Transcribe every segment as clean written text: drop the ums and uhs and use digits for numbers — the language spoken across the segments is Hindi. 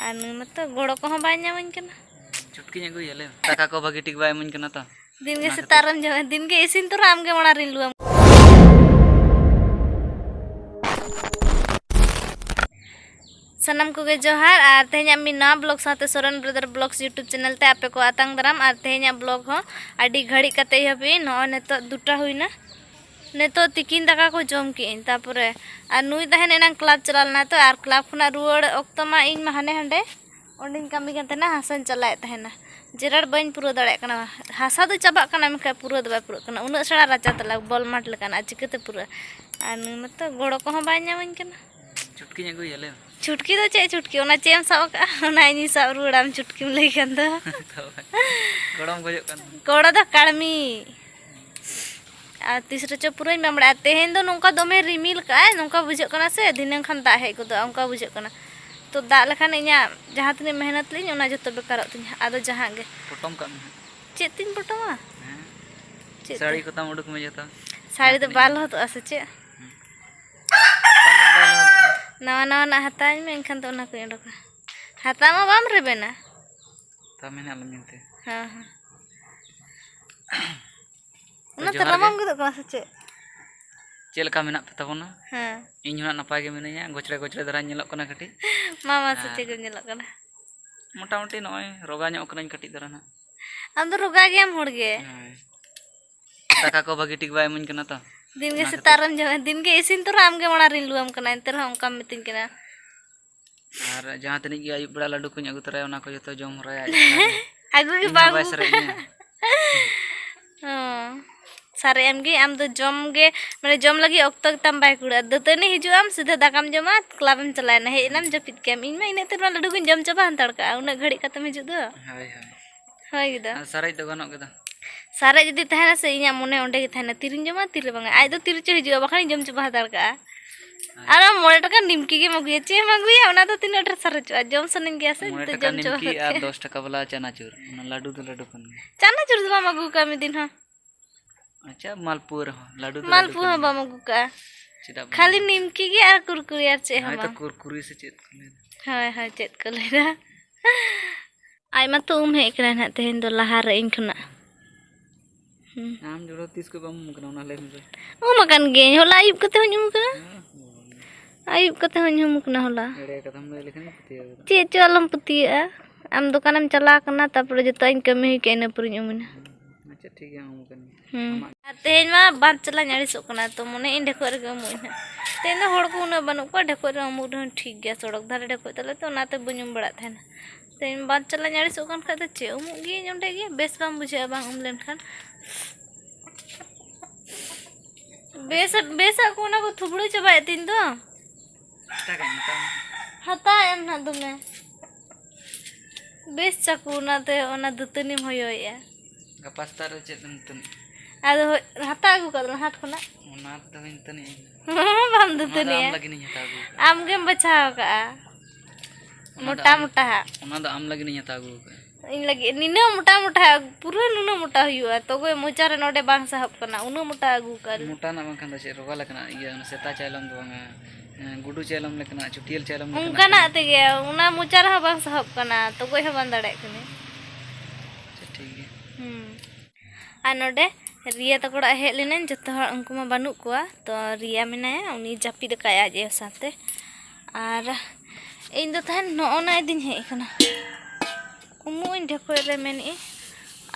anu mata goro ko hon bay nyamañ kana चुटकी ᱧ ᱟᱹᱜᱩᱭᱟ ᱞᱮ ᱫᱟᱠᱟ ᱠᱚ ᱵᱷᱟᱜᱤ ᱴᱷᱤᱠ ᱵᱟᱭ ᱤᱢᱟᱹᱧ ᱠᱟᱱᱟ ᱛᱚ दिन के सेतारम जमा दिन के इसिन तो राम के मना रिन लुआम सनम को गे जोहार और तेहना मी नवा ब्लॉग साथे Soren brother blogs YouTube channel ते आपे को आतंग दराम और तेहना ब्लॉग हो अडी घड़ी कते हबी न नेतो दुटा हुइना नेतो तिकिन दाका को जम के तापरे और नुई तहन एना क्लब चलालना तो और क्लब खुना रुवाड़ ओक्तो मा इन मा हाने हंडे ओंडिन कमी कनतेना हासन चलाए तहना जेराड बन पूरा दड़े कना हासा दो चाबा कना मेखा पूरा दो पूरा कना उना सड़ा राचा तला बॉल माट लेकाना चिकते पूरा और नुई मत गोड़ो को बाय नामन कना चुटकी ᱧ ᱟᱹᱜᱩᱭᱟ ᱞᱮ चुटकी दो चे चुटकी ओना चेम साब ओना इनी साब रुड़ाम चुटकी लई कन दो गड़म गजो कन कोड़ा दो काड़मी आ तीसरे चो पूरा मेमड़ा तेहेन दो नोंका दोमे रिमिल का नोंका बुझो कना से दिनन खान दा हे को दो ओंका बुझो कना तो दा लखान इना जहां तने मेहनत लिन ओना जतो बेकारो तिन आदो जहां गे पटम का चे तिन पटमा साड़ी को तम उडुक में जता साड़ी तो बाल हो तो असे चे नवा नवा ना हताई में इनखान तो ओना को उडुक हता मा बाम रेबेना ता मेना लमिनते हां हां ओना तो रमम गदो कना से चे चेलका मेना पे तबोना हां इन होना नपाय गे मिनैया गोचरे गोचरे दरा नेलक कना कटी मामा से चे गे नेलक कना मोटा मोटी नय रोगा ᱧᱚᱜ कनाኝ कटी दरा ना आम तो रोगा गेम होड़ गे दाका को भागी ठीक बाय इमाᱹᱧ कना तो दिन के सेतारम जमा दिन के इसिन तो राम के मना रिन लुआम कना एंतर हम कम मितिन कना और जहां तनी गे आयु बड़ा लड्डू कुኝ अगु तराय ओना को जतो जम हराया आगु के बाबू हां सारे एम गे आम तो जम गे माने जम लगी ओक्तो तम बाय कुड़ा दतनी हिजु आम सीधा दाकाम जमा क्लब में चलाना हे नाम जपित के इन मा इने ते लड्डू कुñ जम चबा हंतड़ का उना घड़ी कतम हिजु दो हाय हाय हाय गिदा सारे तो गनो गेदा सारे जदी तहना से इना मने ओंडे गे तहना तिरिन जमा तिरे बंगा आज तो तिरचो हिजु बखानी जम चबा हंतड़ का आरा मोड़े टका निमकी के मगुया चे मगुया ओना तो तीन अटर सरचो जम सनन गया से तो जम चबा निमकी और 10 टका वाला चनाचूर ओना लड्डू तो लड्डू कन चनाचूर दो मगु का मी दिन हां अच्छा मालपुर लड्डू तो मालपुर हां मगु का खाली निमकी के और कुरकुरी और चे हम तो कुरकुरी से चेत कले हाय हाय चेत कलेरा आइमा तो हे एकरा ना तेहेन दो लहा रे इन खना आम जोड़ो 30 को बम कना ओना ले मुझे ओ मकान गे होला आयुब कते हनुम कना आयुब कते हनुम कना होला एड़े कदम ले लेखन पतिया चे चलम पतिया आम दुकानम चला कना तापर जतो इन कमी के ने पुरिन उमिना अच्छा ठीक है हम कन तेहेन मा बात चला नाड़ी सो कना तो मने इन ढेको रे मुइना तेन होड़ को उना बनु को ढेको रे मु ठीक गया सड़क धारे ढेको तले तो नाते बुजुम बड़ा थेन तेन बात चला नाड़ी सो कन खाते चे उमु गे जोंडे गे बेस बाम बुझे बांग उम लेन खान बेस को ना को थुबड़ो चबाय तिन दो हता एम ना दुमे बेस चाकू ना ते ओना दुतनी होयोया गपास्ता रे चेतन तन आदो हता आगु कदल हाथ खना ओना तो इन तनी बाम दुतनी आम लगी नहीं हता आगु आम गेम बचाव का मोटा मोटा ओना तो आम लगी नहीं हता आगु इन लगी निने मोटा मोटा पूरा नुनो मोटा हुआ तो गए मोचा रे नोडे बांग साहब कना उनो मोटा आगु कर मोटा ना बांग खान से रोगा लकना ये सेता चालम दो गुडू चालम लकना चुटियल चालम लकना उनकाना तेगे उना मोचा रे बांग साहब कना तो गए हबन दड़े कने ठीक है आ नोडे रिया तकोड़ा हे लेने जतो हर उनको मा बानु कोआ तो रिया मेनाया उनी जापी दकाया जे साथे आर इन दो तहन नोना दिन हे कना उमु इन ढेको रे मेनी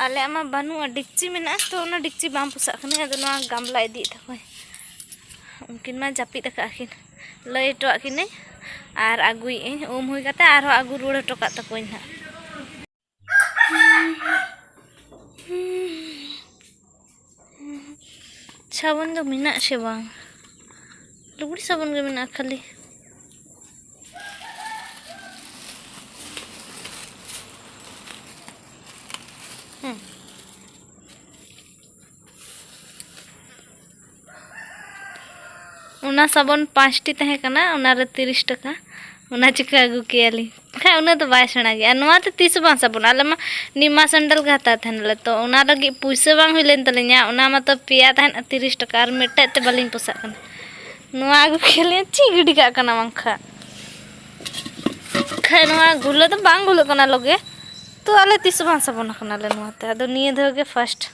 आले मा बानु डिक्ची मेना तो ना डिक्ची बाम पुसा कने अदो ना गामला इदी तको उनकिन मा जापी दका किन लय टो किने आर आगुई उम हुई कते आर आगु रुड़ टोका तको ना साबुन दो मिना से बांग लुगड़ी साबुन गे मिना खाली उना साबुन 5 टी तहे कना उना रे 30 टका उना चिका अगु केली खा उना तो बाय सणा गया नवा तो 30 बां साबुन आले मा निमा सैंडल गाता थनले तो उना लगी पैसा बांग हुइलेन तलेnya उना मा तो पिया तहन 30 टका और मेटे ते बलिन पोसा कना नवा अगु केले ची गिडी का कना मंखा खाए नोआ गुलो तो बांग गुलो कना लगे तो आले तीस बांग साबन कना ले नोआते आदो निये धो के फर्स्ट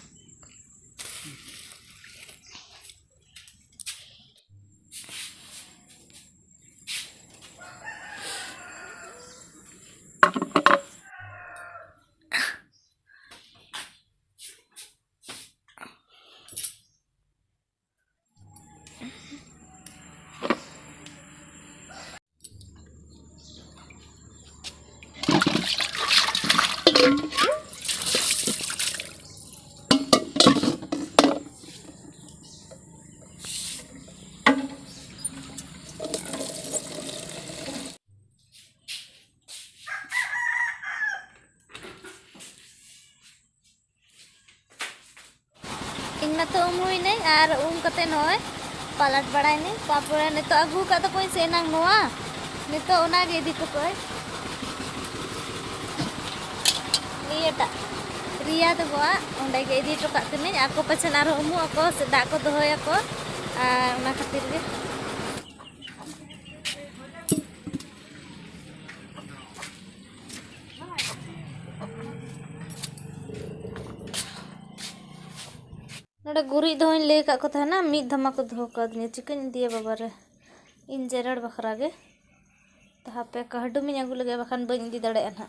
इन तो हुई नहीं और कते नय पलट बड़ाई नहीं तापर नित अगू का तो कोई सेना नोआ नित ओना गे इदी तो कोई नियटा रिया तो गोआ ओंडे गे इदी तो कातनी आको पछन आरो उमु आको से दा को दोहया को आ ओना खातिर गे नोडे गुरी दोहन ले का को था ना मीत धमा को धो कर दिए चिकन दिए बाबा रे इन जेरड़ बखरा गे तो हापे कहडू में अगू लगे बखान बन दी दड़े ना